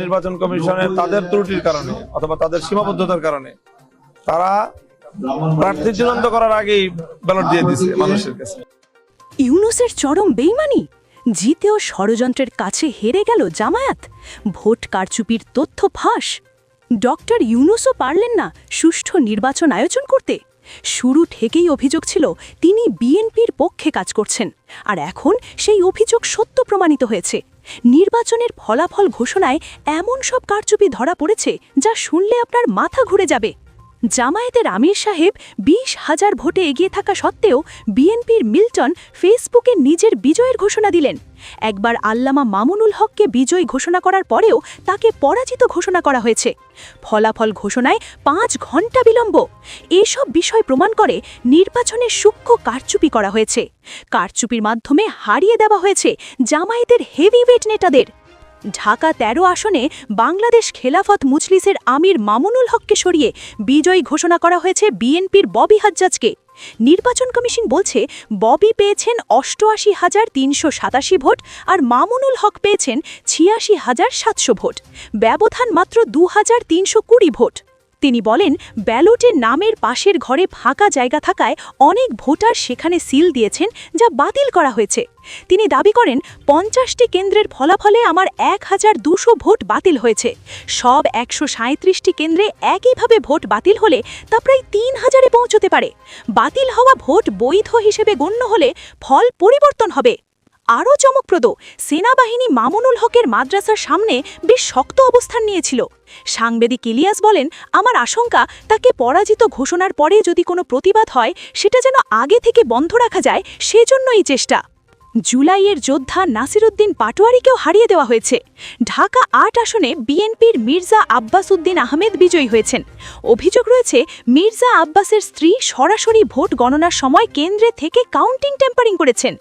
নির্বাচন কমিশনের তাদের ত্রুটির কারণে অথবা তাদের সীমাবদ্ধতার কারণে তারা প্রার্থী চূড়ান্ত করার আগেই ব্যালট দিয়ে দিয়েছে মানুষের কাছে। ইউনূসের চরম বেইমানি, জিতেও ষড়যন্ত্রের কাছে হেরে গেল জামায়াত, ভোট কারচুপির তথ্য ফাঁস। ডক্টর ইউনূসও পারলেন না সুষ্ঠু নির্বাচন আয়োজন করতে। শুরু থেকেই অভিযোগ ছিল তিনি বিএনপির পক্ষে কাজ করছেন, আর এখন সেই অভিযোগ সত্য প্রমাণিত হয়েছে। নির্বাচনের ফলাফল ঘোষণায় এমন সব কারচুপি ধরা পড়েছে যা শুনলে আপনার মাথা ঘুরে যাবে। জামায়াতের আমির সাহেব 20,000 ভোটে এগিয়ে থাকা সত্ত্বেও বিএনপির মিল্টন ফেসবুকে নিজের বিজয়ের ঘোষণা দিলেন। একবার আল্লামা মামুনুল হককে বিজয়ী ঘোষণা করার পরেও তাকে পরাজিত ঘোষণা করা হয়েছে। ফলাফল ঘোষণায় 5 ঘন্টা বিলম্ব। এসব বিষয় প্রমাণ করে নির্বাচনে সূক্ষ্ম কারচুপি করা হয়েছে। কারচুপির মাধ্যমে হারিয়ে দেওয়া হয়েছে জামায়াতের হেভিওয়েট নেতাদের। ঢাকা 13 আসনে বাংলাদেশ খেলাফত মুজলিসের আমির মামুনুল হককে সরিয়ে বিজয়ী ঘোষণা করা হয়েছে বিএনপির ববি হাজ্জাজকে। নির্বাচন কমিশন বলছে ববি পেয়েছেন 88,387 ভোট আর মামুনুল হক পেয়েছেন 86,700 ভোট, ব্যবধান মাত্র 2,320 ভোট। তিনি বলেন ব্যালটের নামের পাশের ঘরে ফাঁকা জায়গা থাকায় অনেক ভোটার সেখানে সিল দিয়েছেন, যা বাতিল করা হয়েছে। তিনি দাবি করেন 50টি কেন্দ্রের ফলাফলে আমার 1,200 ভোট বাতিল হয়েছে। সব 137টি কেন্দ্রে একইভাবে ভোট বাতিল হলে তা প্রায় 3,000-এ পৌঁছতে পারে। বাতিল হওয়া ভোট বৈধ হিসেবে গণ্য হলে ফল পরিবর্তন হবে। আরও চমকপ্রদ, সেনাবাহিনী মামুনুল হকের মাদ্রাসার সামনে বেশ শক্ত অবস্থান নিয়েছিল। সাংবাদিক ইলিয়াস বলেন, আমার আশঙ্কা তাকে পরাজিত ঘোষণার পরে যদি কোনো প্রতিবাদ হয় সেটা যেন আগে থেকে বন্ধ রাখা যায়, সেজন্য এই চেষ্টা। জুলাইয়ের যোদ্ধা নাসিরউদ্দিন পাটোয়ারিকেও হারিয়ে দেওয়া হয়েছে। ঢাকা 8 আসনে বিএনপির মির্জা আব্বাস উদ্দিন আহমেদ বিজয়ী হয়েছেন। অভিযোগ রয়েছে মির্জা আব্বাসের স্ত্রী সরাসরি ভোট গণনার সময় কেন্দ্রে থেকে কাউন্টিং টেম্পারিং করেছেন।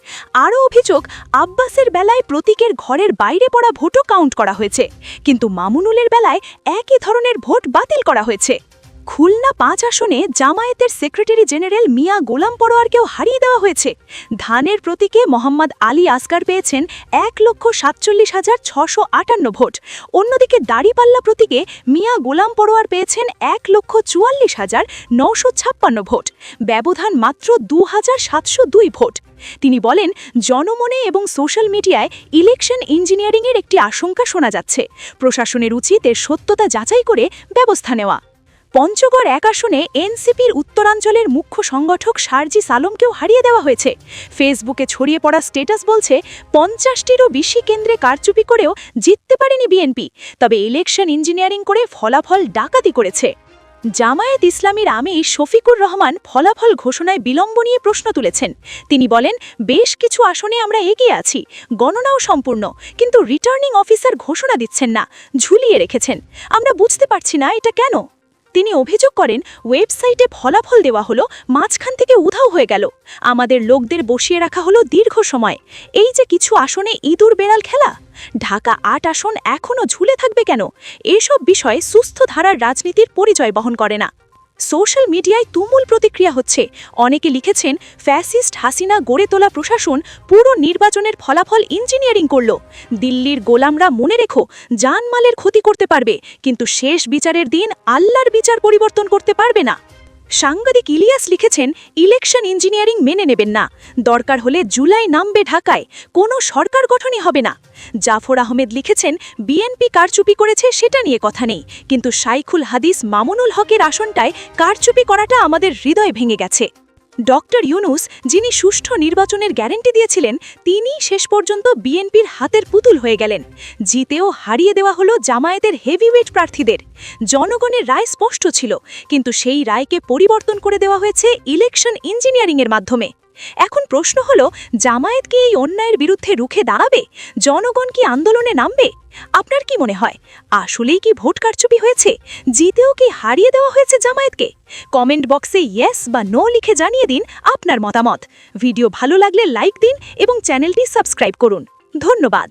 আরও অভিযোগ, আব্বাসের বেলায় প্রতীকের ঘরের বাইরে পড়া ভোটও কাউন্ট করা হয়েছে, কিন্তু মামুনুলের বেলায় একই ধরনের ভোট বাতিল করা হয়েছে। খুলনা 5 আসনে জামায়াতের সেক্রেটারি জেনারেল মিয়া গোলাম পরোয়ারকেও হারিয়ে দেওয়া হয়েছে। ধানের প্রতীকে মোহাম্মদ আলী আসগার পেয়েছেন 1,47,658 ভোট। অন্যদিকে দাড়িপাল্লা প্রতীকে মিয়া গোলাম পরোয়ার পেয়েছেন 1,44,956 ভোট, ব্যবধান মাত্র 2,702 ভোট। তিনি বলেন, জনমনে এবং সোশ্যাল মিডিয়ায় ইলেকশন ইঞ্জিনিয়ারিংয়ের একটি আশঙ্কা শোনা যাচ্ছে। প্রশাসনের উচিত এর সত্যতা যাচাই করে ব্যবস্থা নেওয়া। পঞ্চগড় 1 আসনে এনসিপির উত্তরাঞ্চলের মুখ্য সংগঠক সার্জি সালমকেও হারিয়ে দেওয়া হয়েছে। ফেসবুকে ছড়িয়ে পড়া স্ট্যাটাস বলছে 50টিরও বেশি কেন্দ্রে কারচুপি করেও জিততে পারেনি বিএনপি, তবে ইলেকশন ইঞ্জিনিয়ারিং করে ফলাফল ডাকাতি করেছে। জামায়াত ইসলামীর আমির শফিকুর রহমান ফলাফল ঘোষণায় বিলম্ব নিয়ে প্রশ্ন তুলেছেন। তিনি বলেন, বেশ কিছু আসনে আমরা এগিয়ে আছি, গণনাও সম্পূর্ণ, কিন্তু রিটার্নিং অফিসার ঘোষণা দিচ্ছেন না, ঝুলিয়ে রেখেছেন। আমরা বুঝতে পারছি না এটা কেন। তিনি অভিযোগ করেন, ওয়েবসাইটে ফলাফল দেওয়া হলো, মাঝখান থেকে উধাও হয়ে গেল। আমাদের লোকদের বসিয়ে রাখা হলো দীর্ঘ সময়। এই যে কিছু আসনে ইঁদুর বেড়াল খেলা। ঢাকা 8 আসন এখনও ঝুলে থাকবে কেন? এসব বিষয়ে সুস্থ ধারার রাজনীতির পরিচয় বহন করে না। সোশ্যাল মিডিয়ায় তুমুল প্রতিক্রিয়া হচ্ছে। অনেকে লিখেছেন, ফ্যাসিস্ট হাসিনা গড়ে তোলা প্রশাসন পুরো নির্বাচনের ফলাফল ইঞ্জিনিয়ারিং করল। দিল্লির গোলামরা মনে রেখো, জানমালের ক্ষতি করতে পারবে, কিন্তু শেষ বিচারের দিন আল্লাহর বিচার পরিবর্তন করতে পারবে না। সাংবাদিক ইলিয়াস লিখেছেন, ইলেকশন ইঞ্জিনিয়ারিং মেনে নেবেন না, দরকার হলে জুলাই নামবে ঢাকায়, কোনো সরকার গঠনই হবে না। জাফর আহমেদ লিখেছেন, বিএনপি কারচুপি করেছে সেটা নিয়ে কথা নেই, কিন্তু শাইখুল হাদিস মামুনুল হকের আসনটায় কারচুপি করাটা আমাদের হৃদয় ভেঙে গেছে। ডক্টর ইউনূস, যিনি সুষ্ঠু নির্বাচনের গ্যারান্টি দিয়েছিলেন, তিনি শেষ পর্যন্ত বিএনপির হাতের পুতুল হয়ে গেলেন। জিতেও হারিয়ে দেওয়া হলো জামায়াতের হেভিওয়েট প্রার্থীদের। জনগণের রায় স্পষ্ট ছিল, কিন্তু সেই রায়কে পরিবর্তন করে দেওয়া হয়েছে ইলেকশন ইঞ্জিনিয়ারিংয়ের মাধ্যমে। এখন প্রশ্ন হলো, জামায়াত কি এই অন্যায়ের বিরুদ্ধে রুখে দাঁড়াবে? জনগণ কি আন্দোলনে নামবে? আপনার কি মনে হয়, আসলেই কি ভোট কারচুপি হয়েছে? জিতেও কি হারিয়ে দেওয়া হয়েছে জামায়াতকে? কমেন্ট বক্সে ইয়েস বা নো লিখে জানিয়ে দিন আপনার মতামত। ভিডিও ভালো লাগলে লাইক দিন এবং চ্যানেলটি সাবস্ক্রাইব করুন। ধন্যবাদ।